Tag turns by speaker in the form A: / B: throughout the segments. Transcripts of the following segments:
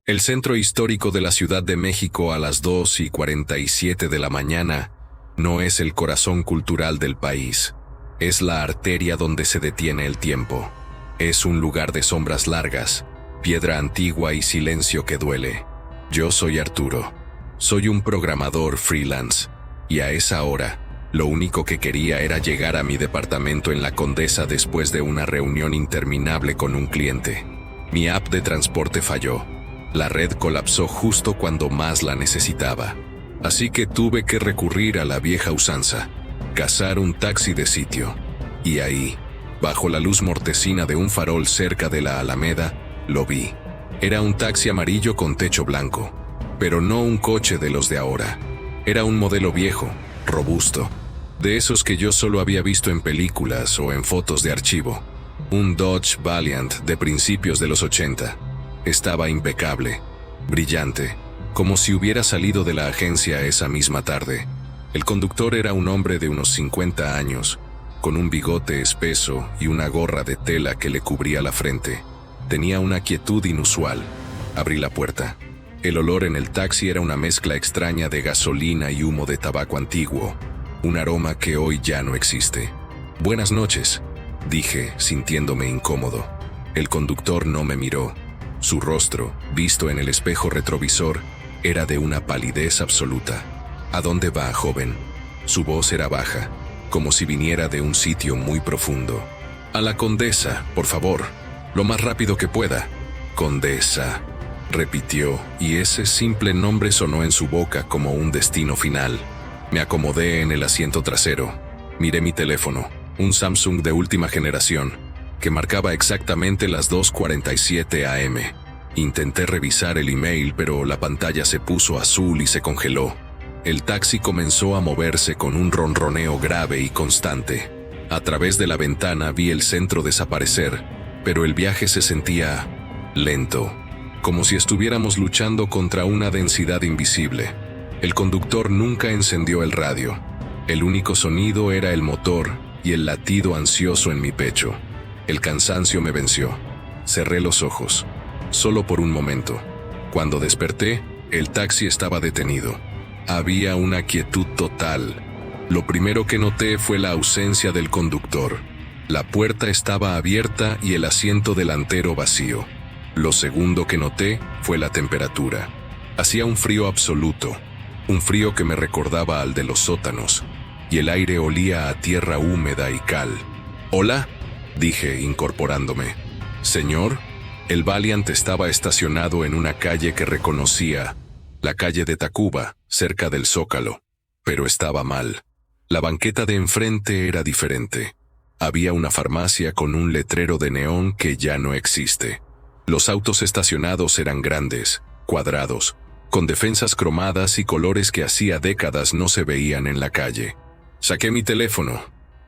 A: El centro histórico de la Ciudad de México a las 2:47 de la mañana no es el corazón cultural del país. Es la arteria donde se detiene el tiempo. Es un lugar de sombras largas, piedra antigua y silencio que duele. Yo soy Arturo. Soy un programador freelance. Y a esa hora, lo único que quería era llegar a mi departamento en la Condesa después de una reunión interminable con un cliente. Mi app de transporte falló. La red colapsó justo cuando más la necesitaba. Así que tuve que recurrir a la vieja usanza, cazar un taxi de sitio. Y ahí, bajo la luz mortecina de un farol cerca de la Alameda, lo vi. Era un taxi amarillo con techo blanco, pero no un coche de los de ahora. Era un modelo viejo, robusto, de esos que yo solo había visto en películas o en fotos de archivo. Un Dodge Valiant de principios de los 80. Estaba impecable, brillante, como si hubiera salido de la agencia esa misma tarde. El conductor era un hombre de unos 50 años, con un bigote espeso y una gorra de tela que le cubría la frente. Tenía una quietud inusual. Abrí la puerta. El olor en el taxi era una mezcla extraña de gasolina y humo de tabaco antiguo, un aroma que hoy ya no existe. «Buenas noches», dije, sintiéndome incómodo. El conductor no me miró. Su rostro, visto en el espejo retrovisor, era de una palidez absoluta. «¿A dónde va, joven?». Su voz era baja, como si viniera de un sitio muy profundo. «A la Condesa, por favor, lo más rápido que pueda». «Condesa», repitió, y ese simple nombre sonó en su boca como un destino final. Me acomodé en el asiento trasero. Miré mi teléfono, un Samsung de última generación, que marcaba exactamente las 2:47 am. Intenté revisar el email, pero la pantalla se puso azul y se congeló. El taxi comenzó a moverse con un ronroneo grave y constante. A través de la ventana vi el centro desaparecer, pero el viaje se sentía lento, como si estuviéramos luchando contra una densidad invisible. El conductor nunca encendió el radio. El único sonido era el motor y el latido ansioso en mi pecho. El cansancio me venció. Cerré los ojos, solo por un momento. Cuando desperté, el taxi estaba detenido. Había una quietud total. Lo primero que noté fue la ausencia del conductor. La puerta estaba abierta y el asiento delantero vacío. Lo segundo que noté fue la temperatura. Hacía un frío absoluto, un frío que me recordaba al de los sótanos, y el aire olía a tierra húmeda y cal. «¿Hola?», dije, incorporándome. «Señor». El Valiant estaba estacionado en una calle que reconocía, la calle de Tacuba, cerca del Zócalo. Pero estaba mal. La banqueta de enfrente era diferente. Había una farmacia con un letrero de neón que ya no existe. Los autos estacionados eran grandes, cuadrados, con defensas cromadas y colores que hacía décadas no se veían en la calle. Saqué mi teléfono,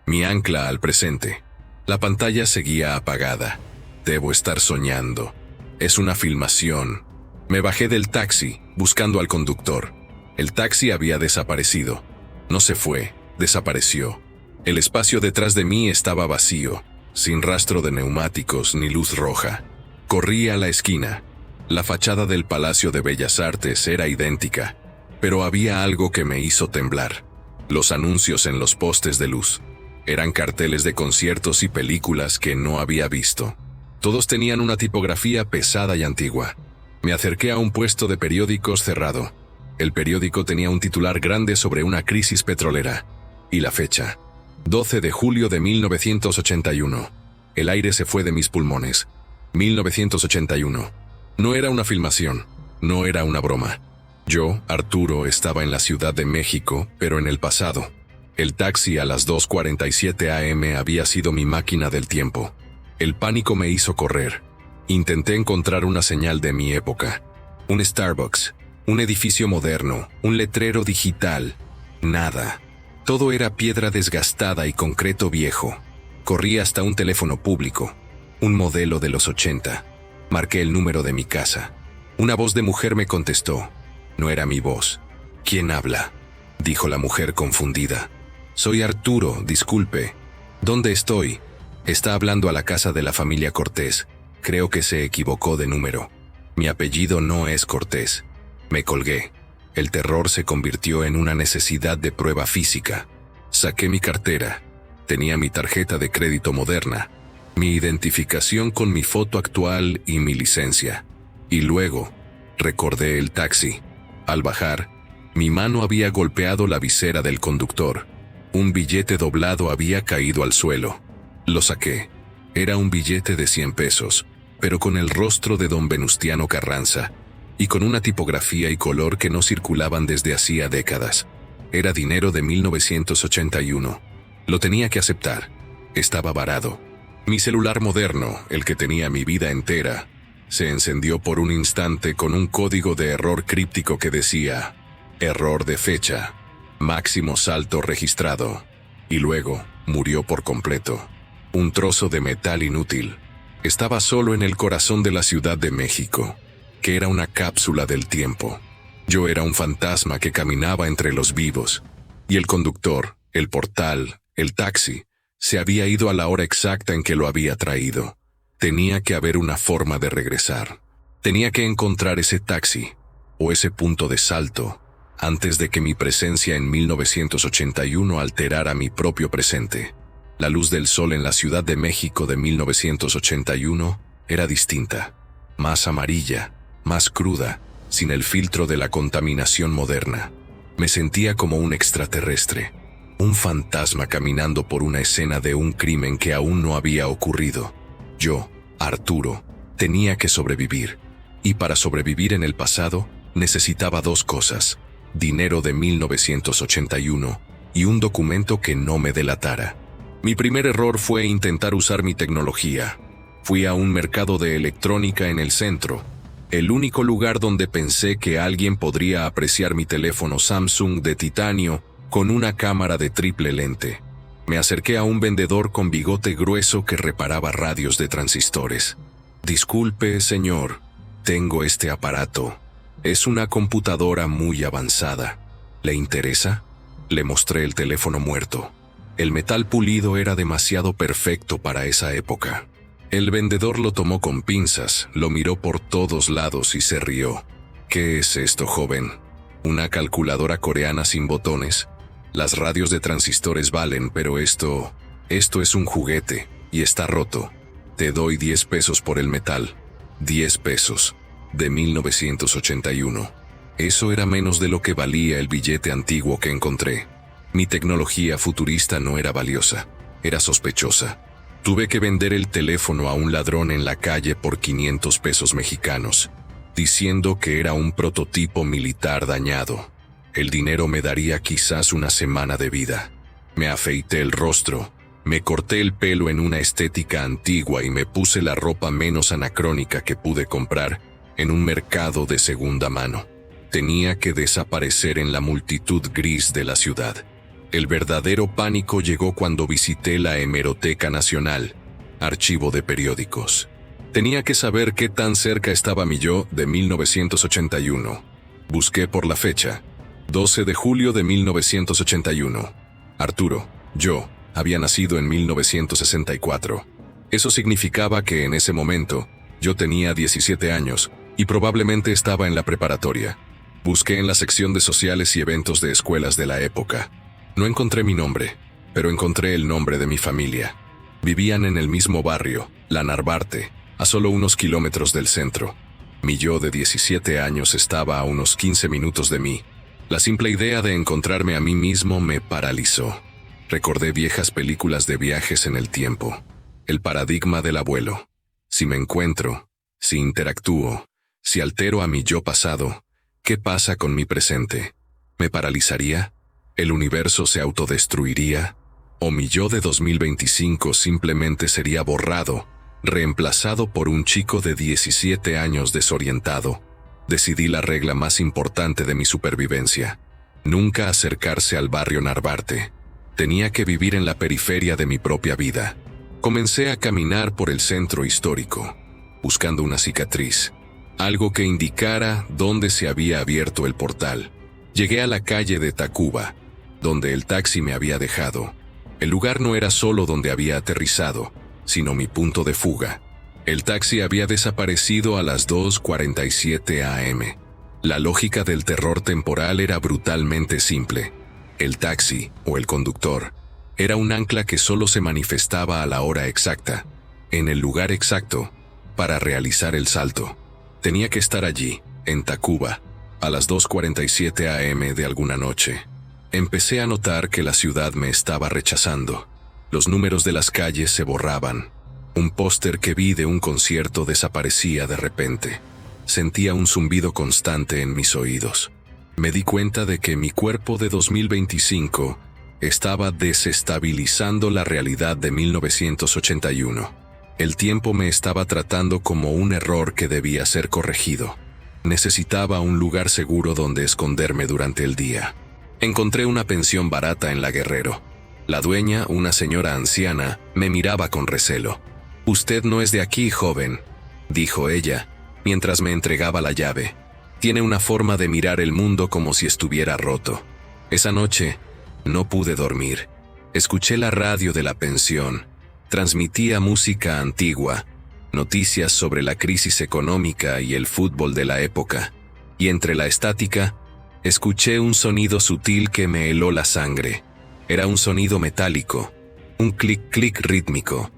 A: mi ancla al presente. La pantalla seguía apagada. Debo estar soñando. Es una filmación. Me bajé del taxi, buscando al conductor. El taxi había desaparecido. No se fue, desapareció. El espacio detrás de mí estaba vacío, sin rastro de neumáticos ni luz roja. Corrí a la esquina. La fachada del Palacio de Bellas Artes era idéntica, pero había algo que me hizo temblar. Los anuncios en los postes de luz. Eran carteles de conciertos y películas que no había visto. Todos tenían una tipografía pesada y antigua. Me acerqué a un puesto de periódicos cerrado. El periódico tenía un titular grande sobre una crisis petrolera. Y la fecha: 12 de julio de 1981. El aire se fue de mis pulmones. 1981. No era una filmación, no era una broma. Yo, Arturo, estaba en la Ciudad de México, pero en el pasado. El taxi a las 2:47 am había sido mi máquina del tiempo. El pánico me hizo correr. Intenté encontrar una señal de mi época. Un Starbucks, un edificio moderno, un letrero digital. Nada. Todo era piedra desgastada y concreto viejo. Corrí hasta un teléfono público, un modelo de los 80. Marqué el número de mi casa. Una voz de mujer me contestó. No era mi voz. «¿Quién habla?», dijo la mujer confundida. «Soy Arturo, disculpe. ¿Dónde estoy?». «Está hablando a la casa de la familia Cortés. Creo que se equivocó de número». Mi apellido no es Cortés. Me colgué. El terror se convirtió en una necesidad de prueba física. Saqué mi cartera. Tenía mi tarjeta de crédito moderna, mi identificación con mi foto actual y mi licencia. Y luego, recordé el taxi. Al bajar, mi mano había golpeado la visera del conductor. Un billete doblado había caído al suelo. Lo saqué. Era un billete de 100 pesos, pero con el rostro de don Venustiano Carranza, y con una tipografía y color que no circulaban desde hacía décadas. Era dinero de 1981. Lo tenía que aceptar. Estaba varado. Mi celular moderno, el que tenía mi vida entera, se encendió por un instante con un código de error críptico que decía: error de fecha, máximo salto registrado. Y luego, murió por completo. Un trozo de metal inútil. Estaba solo en el corazón de la Ciudad de México, que era una cápsula del tiempo. Yo era un fantasma que caminaba entre los vivos, y el conductor, el portal, el taxi, se había ido a la hora exacta en que lo había traído. Tenía que haber una forma de regresar. Tenía que encontrar ese taxi, o ese punto de salto, antes de que mi presencia en 1981 alterara mi propio presente. La luz del sol en la Ciudad de México de 1981 era distinta, más amarilla, más cruda, sin el filtro de la contaminación moderna. Me sentía como un extraterrestre, un fantasma caminando por una escena de un crimen que aún no había ocurrido. Yo, Arturo, tenía que sobrevivir, y para sobrevivir en el pasado necesitaba dos cosas: dinero de 1981 y un documento que no me delatara. Mi primer error fue intentar usar mi tecnología. Fui a un mercado de electrónica en el centro, el único lugar donde pensé que alguien podría apreciar mi teléfono Samsung de titanio con una cámara de triple lente. Me acerqué a un vendedor con bigote grueso que reparaba radios de transistores. Disculpe, señor, tengo este aparato. Es una computadora muy avanzada. ¿Le interesa? Le mostré el teléfono muerto. El metal pulido era demasiado perfecto para esa época. El vendedor lo tomó con pinzas, lo miró por todos lados y se rió. ¿Qué es esto, joven? ¿Una calculadora coreana sin botones? Las radios de transistores valen, pero esto es un juguete, y está roto. Te doy 10 pesos por el metal. 10 pesos. De 1981. Eso era menos de lo que valía el billete antiguo que encontré. Mi tecnología futurista no era valiosa, era sospechosa. Tuve que vender el teléfono a un ladrón en la calle por 500 pesos mexicanos, diciendo que era un prototipo militar dañado. El dinero me daría quizás una semana de vida. Me afeité el rostro, me corté el pelo en una estética antigua y me puse la ropa menos anacrónica que pude comprar en un mercado de segunda mano. Tenía que desaparecer en la multitud gris de la ciudad. El verdadero pánico llegó cuando visité la Hemeroteca Nacional, archivo de periódicos. Tenía que saber qué tan cerca estaba mi yo de 1981. Busqué por la fecha. 12 de julio de 1981. Arturo, yo, había nacido en 1964. Eso significaba que en ese momento, yo tenía 17 años y probablemente estaba en la preparatoria. Busqué en la sección de sociales y eventos de escuelas de la época. No encontré mi nombre, pero encontré el nombre de mi familia. Vivían en el mismo barrio, la Narvarte, a solo unos kilómetros del centro. Mi yo de 17 años estaba a unos 15 minutos de mí. La simple idea de encontrarme a mí mismo me paralizó. Recordé viejas películas de viajes en el tiempo. El paradigma del abuelo. Si me encuentro, si interactúo, si altero a mi yo pasado, ¿qué pasa con mi presente? ¿Me paralizaría? ¿El universo se autodestruiría? ¿O mi yo de 2025 simplemente sería borrado, reemplazado por un chico de 17 años desorientado? Decidí la regla más importante de mi supervivencia: nunca acercarse al barrio Narvarte. Tenía que vivir en la periferia de mi propia vida. Comencé a caminar por el centro histórico, buscando una cicatriz, algo que indicara dónde se había abierto el portal. Llegué a la calle de Tacuba, donde el taxi me había dejado. El lugar no era solo donde había aterrizado, sino mi punto de fuga. El taxi había desaparecido a las 2:47 am. La lógica del terror temporal era brutalmente simple. El taxi, o el conductor, era un ancla que solo se manifestaba a la hora exacta, en el lugar exacto, para realizar el salto. Tenía que estar allí, en Tacuba, a las 2:47 am de alguna noche. Empecé a notar que la ciudad me estaba rechazando. Los números de las calles se borraban. Un póster que vi de un concierto desaparecía de repente. Sentía un zumbido constante en mis oídos. Me di cuenta de que mi cuerpo de 2025 estaba desestabilizando la realidad de 1981. El tiempo me estaba tratando como un error que debía ser corregido. Necesitaba un lugar seguro donde esconderme durante el día. Encontré una pensión barata en La Guerrero. La dueña, una señora anciana, me miraba con recelo. «Usted no es de aquí, joven», dijo ella, mientras me entregaba la llave. «Tiene una forma de mirar el mundo como si estuviera roto». Esa noche, no pude dormir. Escuché la radio de la pensión. Transmitía música antigua, noticias sobre la crisis económica y el fútbol de la época. Y entre la estática, escuché un sonido sutil que me heló la sangre. Era un sonido metálico, un clic-clic rítmico.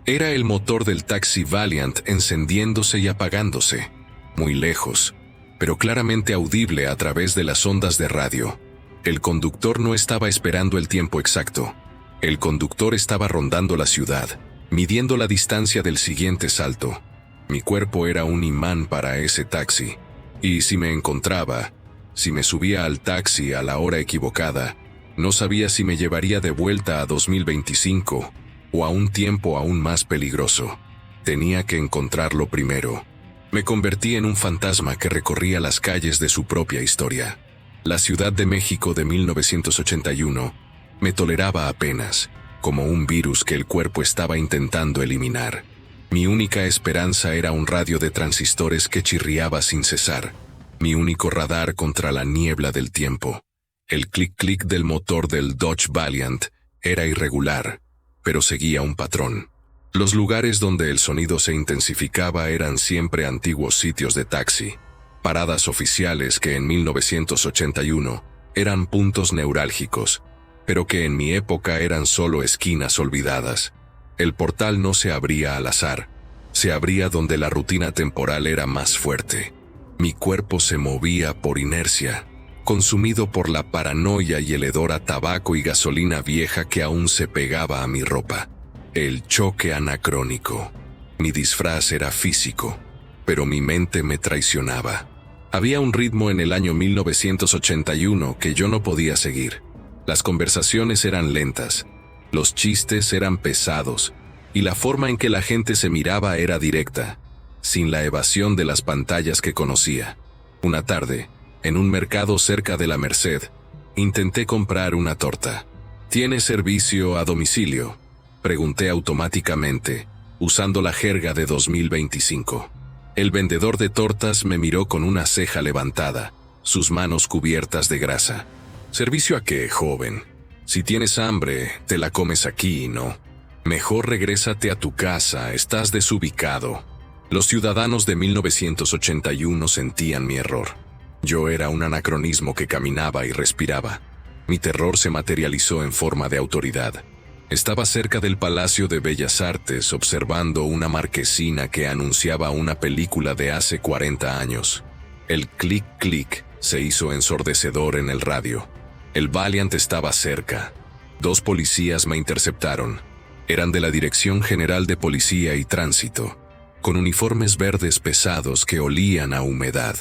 A: Era el motor del taxi Valiant encendiéndose y apagándose, muy lejos, pero claramente audible a través de las ondas de radio. El conductor no estaba esperando el tiempo exacto. El conductor estaba rondando la ciudad, midiendo la distancia del siguiente salto. Mi cuerpo era un imán para ese taxi, y si me encontraba, si me subía al taxi a la hora equivocada, no sabía si me llevaría de vuelta a 2025 o a un tiempo aún más peligroso. Tenía que encontrarlo primero. Me convertí en un fantasma que recorría las calles de su propia historia. La Ciudad de México de 1981 me toleraba apenas, como un virus que el cuerpo estaba intentando eliminar. Mi única esperanza era un radio de transistores que chirriaba sin cesar, mi único radar contra la niebla del tiempo. El clic-clic del motor del Dodge Valiant era irregular, pero seguía un patrón. Los lugares donde el sonido se intensificaba eran siempre antiguos sitios de taxi, paradas oficiales que en 1981 eran puntos neurálgicos, pero que en mi época eran solo esquinas olvidadas. El portal no se abría al azar, se abría donde la rutina temporal era más fuerte. Mi cuerpo se movía por inercia, consumido por la paranoia y el hedor a tabaco y gasolina vieja que aún se pegaba a mi ropa. El choque anacrónico. Mi disfraz era físico, pero mi mente me traicionaba. Había un ritmo en el año 1981 que yo no podía seguir. Las conversaciones eran lentas, los chistes eran pesados, y la forma en que la gente se miraba era directa, sin la evasión de las pantallas que conocía. Una tarde, en un mercado cerca de la Merced, intenté comprar una torta. ¿Tiene servicio a domicilio?, pregunté automáticamente, usando la jerga de 2025. El vendedor de tortas me miró con una ceja levantada, sus manos cubiertas de grasa. ¿Servicio a qué, joven? Si tienes hambre, te la comes aquí, ¿no? Mejor regrésate a tu casa, estás desubicado. Los ciudadanos de 1981 sentían mi error. Yo era un anacronismo que caminaba y respiraba. Mi terror se materializó en forma de autoridad. Estaba cerca del Palacio de Bellas Artes observando una marquesina que anunciaba una película de hace 40 años. El clic-clic se hizo ensordecedor en el radio. El Valiant estaba cerca. 2 policías me interceptaron. Eran de la Dirección General de Policía y Tránsito, con uniformes verdes pesados que olían a humedad.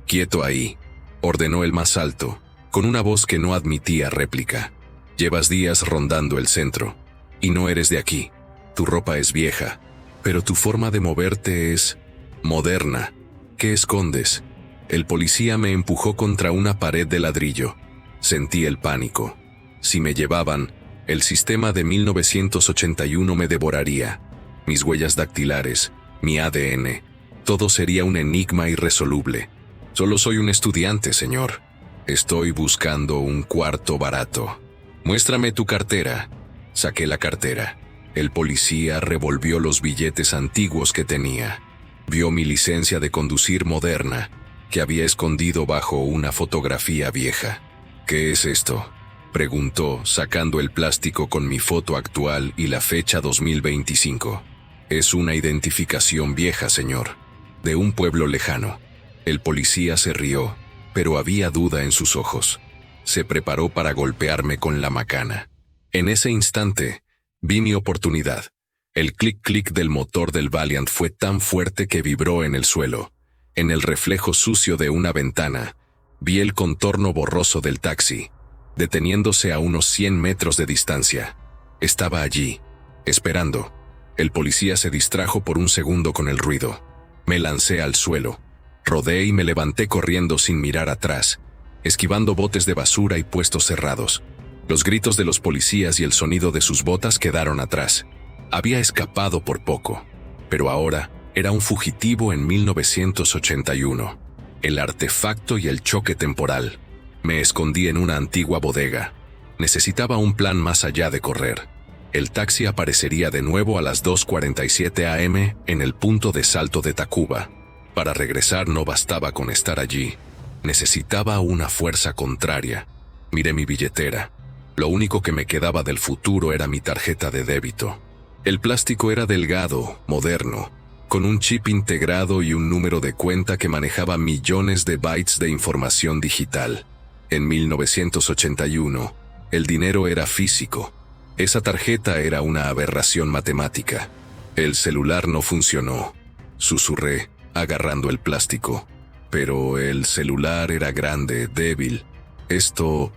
A: «Quieto ahí», ordenó el más alto, con una voz que no admitía réplica. «Llevas días rondando el centro, y no eres de aquí. Tu ropa es vieja, pero tu forma de moverte es moderna. ¿Qué escondes?» El policía me empujó contra una pared de ladrillo. Sentí el pánico. Si me llevaban, el sistema de 1981 me devoraría. Mis huellas dactilares, mi ADN, todo sería un enigma irresoluble. «Solo soy un estudiante, señor. Estoy buscando un cuarto barato. Muéstrame tu cartera». Saqué la cartera. El policía revolvió los billetes antiguos que tenía. Vio mi licencia de conducir moderna, que había escondido bajo una fotografía vieja. «¿Qué es esto?», preguntó, sacando el plástico con mi foto actual y la fecha 2025. «Es una identificación vieja, señor, de un pueblo lejano». El policía se rió, pero había duda en sus ojos. Se preparó para golpearme con la macana. En ese instante, vi mi oportunidad. El clic-clic del motor del Valiant fue tan fuerte que vibró en el suelo. En el reflejo sucio de una ventana, vi el contorno borroso del taxi, deteniéndose a unos 100 metros de distancia. Estaba allí, esperando. El policía se distrajo por un segundo con el ruido. Me lancé al suelo. Rodé y me levanté corriendo sin mirar atrás, esquivando botes de basura y puestos cerrados. Los gritos de los policías y el sonido de sus botas quedaron atrás. Había escapado por poco, pero ahora era un fugitivo en 1981. El artefacto y el choque temporal. Me escondí en una antigua bodega. Necesitaba un plan más allá de correr. El taxi aparecería de nuevo a las 2:47 am en el punto de salto de Tacuba. Para regresar no bastaba con estar allí. Necesitaba una fuerza contraria. Miré mi billetera. Lo único que me quedaba del futuro era mi tarjeta de débito. El plástico era delgado, moderno, con un chip integrado y un número de cuenta que manejaba millones de bytes de información digital. En 1981, el dinero era físico. Esa tarjeta era una aberración matemática. El celular no funcionó. Susurré, agarrando el plástico. Pero el celular era grande, débil. Esto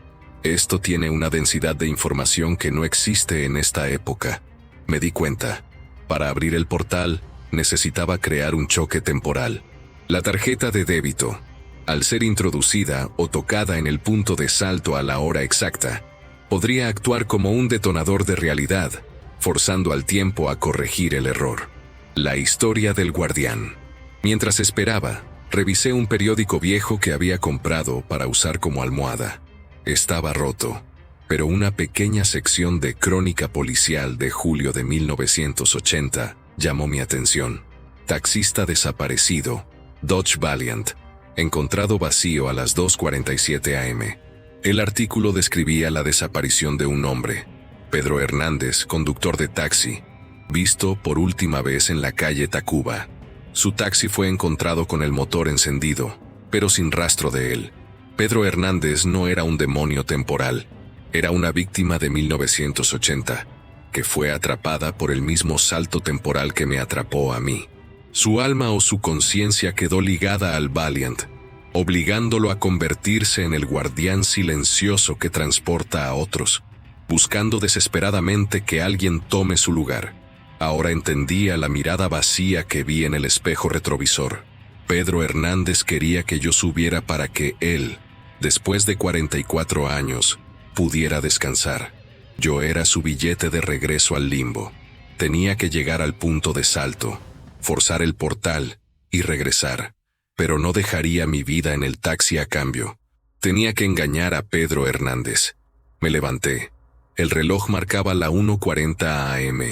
A: tiene una densidad de información que no existe en esta época. Me di cuenta. Para abrir el portal, necesitaba crear un choque temporal. La tarjeta de débito, al ser introducida o tocada en el punto de salto a la hora exacta, podría actuar como un detonador de realidad, forzando al tiempo a corregir el error. La historia del guardián. Mientras esperaba, revisé un periódico viejo que había comprado para usar como almohada. Estaba roto, pero una pequeña sección de crónica policial de julio de 1980 llamó mi atención. Taxista desaparecido, Dodge Valiant, encontrado vacío a las 2:47 am. El artículo describía la desaparición de un hombre, Pedro Hernández, conductor de taxi, visto por última vez en la calle Tacuba. Su taxi fue encontrado con el motor encendido, pero sin rastro de él. Pedro Hernández no era un demonio temporal, era una víctima de 1980, que fue atrapada por el mismo salto temporal que me atrapó a mí. Su alma o su conciencia quedó ligada al Valiant, obligándolo a convertirse en el guardián silencioso que transporta a otros, buscando desesperadamente que alguien tome su lugar. Ahora entendía la mirada vacía que vi en el espejo retrovisor. Pedro Hernández quería que yo subiera para que él, después de 44 años, pudiera descansar. Yo era su billete de regreso al limbo. Tenía que llegar al punto de salto, forzar el portal y regresar. Pero no dejaría mi vida en el taxi a cambio. Tenía que engañar a Pedro Hernández. Me levanté. El reloj marcaba la 1:40 am.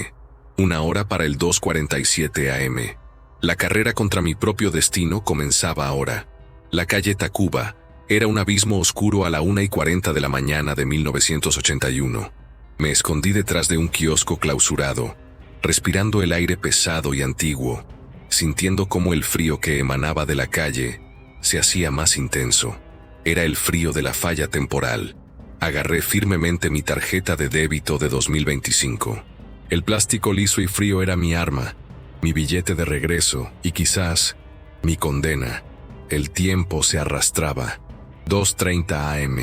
A: Una hora para el 2:47 am. La carrera contra mi propio destino comenzaba ahora. La calle Tacuba era un abismo oscuro a la 1:40 de la mañana de 1981. Me escondí detrás de un kiosco clausurado, respirando el aire pesado y antiguo, sintiendo cómo el frío que emanaba de la calle se hacía más intenso. Era el frío de la falla temporal. Agarré firmemente mi tarjeta de débito de 2025. El plástico liso y frío era mi arma, mi billete de regreso y quizás mi condena. El tiempo se arrastraba. 2:30 am.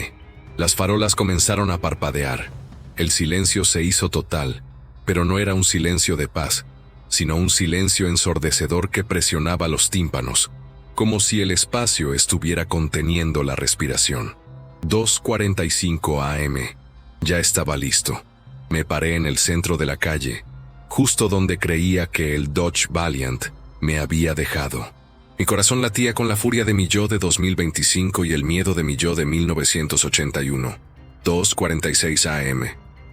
A: Las farolas comenzaron a parpadear. El silencio se hizo total, pero no era un silencio de paz, sino un silencio ensordecedor que presionaba los tímpanos, como si el espacio estuviera conteniendo la respiración. 2:45 am. Ya estaba listo. Me paré en el centro de la calle, justo donde creía que el Dodge Valiant me había dejado. Mi corazón latía con la furia de mi yo de 2025 y el miedo de mi yo de 1981. 2:46 am.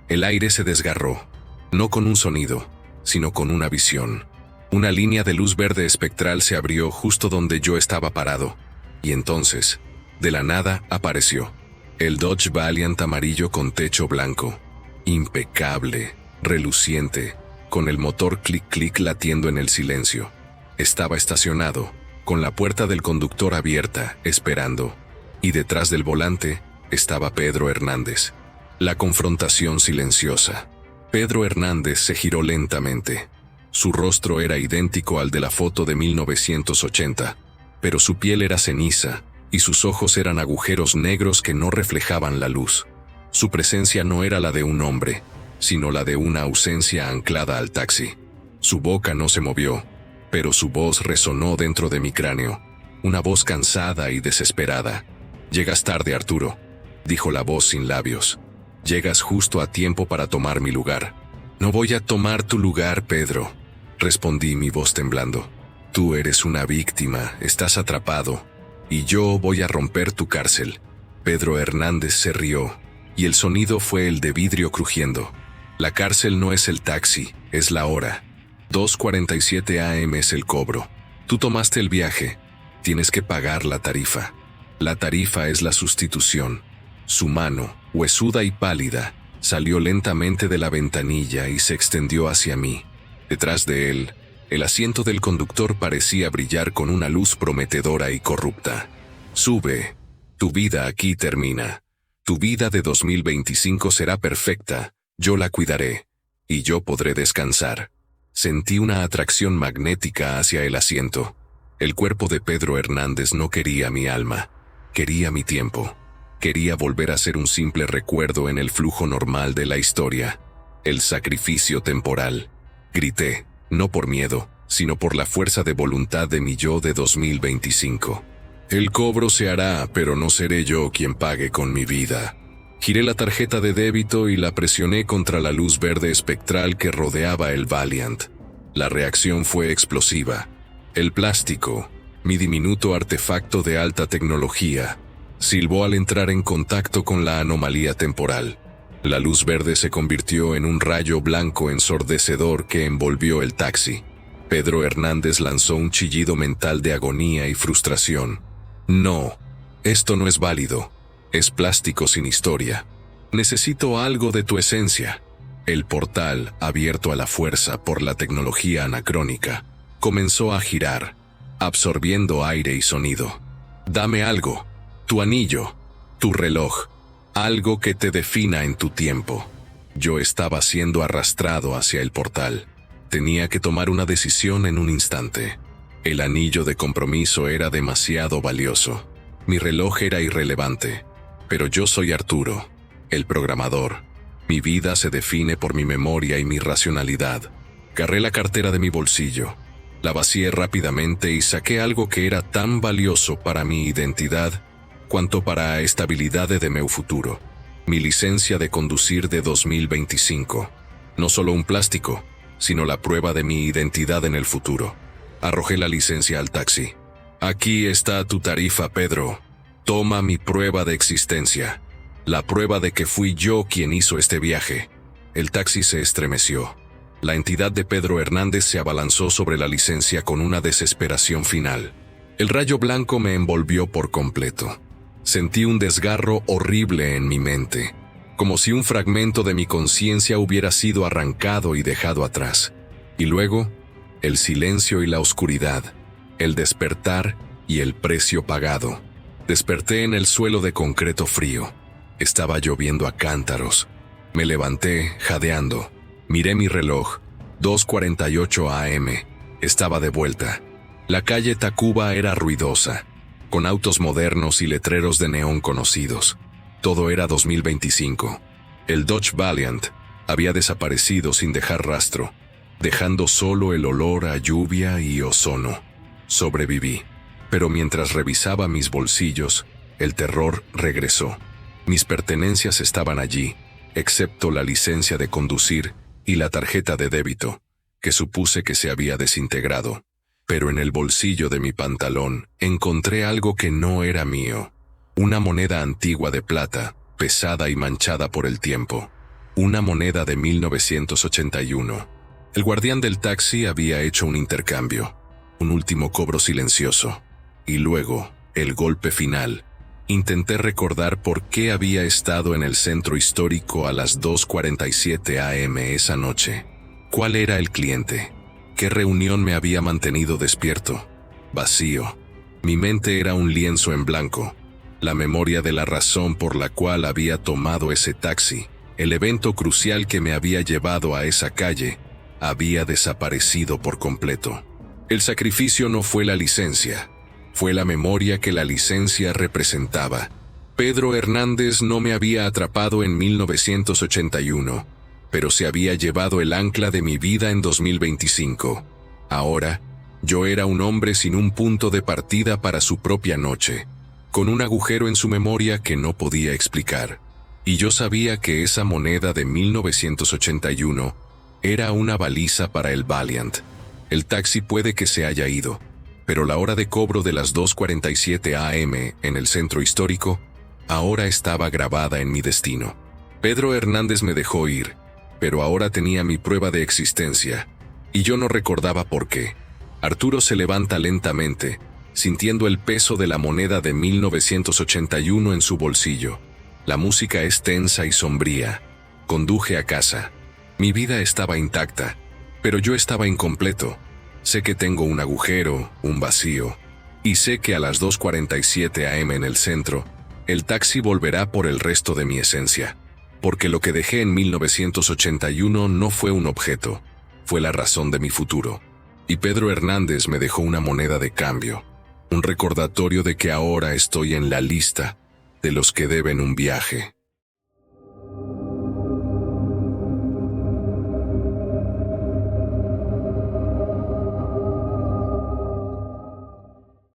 A: El aire se desgarró. No con un sonido, sino con una visión. Una línea de luz verde espectral se abrió justo donde yo estaba parado, y entonces, de la nada, apareció el Dodge Valiant amarillo con techo blanco. Impecable, reluciente, con el motor clic-clic latiendo en el silencio. Estaba estacionado, con la puerta del conductor abierta, esperando, y detrás del volante estaba Pedro Hernández. La confrontación silenciosa. Pedro Hernández se giró lentamente. Su rostro era idéntico al de la foto de 1980, pero su piel era ceniza, y sus ojos eran agujeros negros que no reflejaban la luz. Su presencia no era la de un hombre, sino la de una ausencia anclada al taxi. Su boca no se movió, pero su voz resonó dentro de mi cráneo, una voz cansada y desesperada. «Llegas tarde, Arturo», dijo la voz sin labios. «Llegas justo a tiempo para tomar mi lugar». «No voy a tomar tu lugar, Pedro», respondí, mi voz temblando. «Tú eres una víctima, estás atrapado, y yo voy a romper tu cárcel». Pedro Hernández se rió, y el sonido fue el de vidrio crujiendo. «La cárcel no es el taxi, es la hora. 2:47 AM es el cobro. Tú tomaste el viaje, tienes que pagar la tarifa. La tarifa es la sustitución». Su mano, huesuda y pálida, salió lentamente de la ventanilla y se extendió hacia mí. Detrás de él, el asiento del conductor parecía brillar con una luz prometedora y corrupta. «Sube. Tu vida aquí termina. Tu vida de 2025 será perfecta. Yo la cuidaré. Y yo podré descansar». Sentí una atracción magnética hacia el asiento. El cuerpo de Pedro Hernández no quería mi alma. Quería mi tiempo. Quería volver a ser un simple recuerdo en el flujo normal de la historia. El sacrificio temporal. Grité, no por miedo, sino por la fuerza de voluntad de mi yo de 2025. «El cobro se hará, pero no seré yo quien pague con mi vida». Giré la tarjeta de débito y la presioné contra la luz verde espectral que rodeaba el Valiant. La reacción fue explosiva. El plástico, mi diminuto artefacto de alta tecnología, silbó al entrar en contacto con la anomalía temporal. La luz verde se convirtió en un rayo blanco ensordecedor que envolvió el taxi. Pedro Hernández lanzó un chillido mental de agonía y frustración. «No, esto no es válido. Es plástico sin historia. Necesito algo de tu esencia». El portal, abierto a la fuerza por la tecnología anacrónica, comenzó a girar, absorbiendo aire y sonido. «Dame algo. Tu anillo, tu reloj, algo que te defina en tu tiempo». Yo estaba siendo arrastrado hacia el portal. Tenía que tomar una decisión en un instante. El anillo de compromiso era demasiado valioso. Mi reloj era irrelevante. Pero yo soy Arturo, el programador. Mi vida se define por mi memoria y mi racionalidad. Agarré la cartera de mi bolsillo. La vacié rápidamente y saqué algo que era tan valioso para mi identidad cuanto para la estabilidad de meu futuro. Mi licencia de conducir de 2025. No solo un plástico, sino la prueba de mi identidad en el futuro. Arrojé la licencia al taxi. «Aquí está tu tarifa, Pedro. Toma mi prueba de existencia. La prueba de que fui yo quien hizo este viaje». El taxi se estremeció. La entidad de Pedro Hernández se abalanzó sobre la licencia con una desesperación final. El rayo blanco me envolvió por completo. Sentí un desgarro horrible en mi mente, como si un fragmento de mi conciencia hubiera sido arrancado y dejado atrás. Y luego, el silencio y la oscuridad, el despertar y el precio pagado. Desperté en el suelo de concreto frío. Estaba lloviendo a cántaros. Me levanté, jadeando. Miré mi reloj. 2:48 AM. Estaba de vuelta. La calle Tacuba era ruidosa, con autos modernos y letreros de neón conocidos. Todo era 2025. El Dodge Valiant había desaparecido sin dejar rastro, dejando solo el olor a lluvia y ozono. Sobreviví, pero mientras revisaba mis bolsillos, el terror regresó. Mis pertenencias estaban allí, excepto la licencia de conducir y la tarjeta de débito, que supuse que se había desintegrado. Pero en el bolsillo de mi pantalón encontré algo que no era mío. Una moneda antigua de plata, pesada y manchada por el tiempo. una moneda de 1981. El guardián del taxi había hecho un intercambio, un último cobro silencioso, y luego, el golpe final. Intenté recordar por qué había estado en el centro histórico a las 2:47 a.m. esa noche. ¿Cuál era el cliente? ¿Qué reunión me había mantenido despierto? Vacío. Mi mente era un lienzo en blanco. La memoria de la razón por la cual había tomado ese taxi, el evento crucial que me había llevado a esa calle, había desaparecido por completo. El sacrificio no fue la licencia, fue la memoria que la licencia representaba. Pedro Hernández no me había atrapado en 1981, pero se había llevado el ancla de mi vida en 2025. Ahora, yo era un hombre sin un punto de partida para su propia noche, con un agujero en su memoria que no podía explicar. Y yo sabía que esa moneda de 1981 era una baliza para el Valiant. El taxi puede que se haya ido, pero la hora de cobro de las 2:47 a.m. en el centro histórico ahora estaba grabada en mi destino. Pedro Hernández me dejó ir, pero ahora tenía mi prueba de existencia, y yo no recordaba por qué. Arturo se levanta lentamente, sintiendo el peso de la moneda de 1981 en su bolsillo. La música es tensa y sombría. Conduje a casa. Mi vida estaba intacta, pero yo estaba incompleto. Sé que tengo un agujero, un vacío, y sé que a las 2:47 a.m. en el centro, el taxi volverá por el resto de mi esencia. Porque lo que dejé en 1981 no fue un objeto, fue la razón de mi futuro. Y Pedro Hernández me dejó una moneda de cambio, un recordatorio de que ahora estoy en la lista de los que deben un viaje.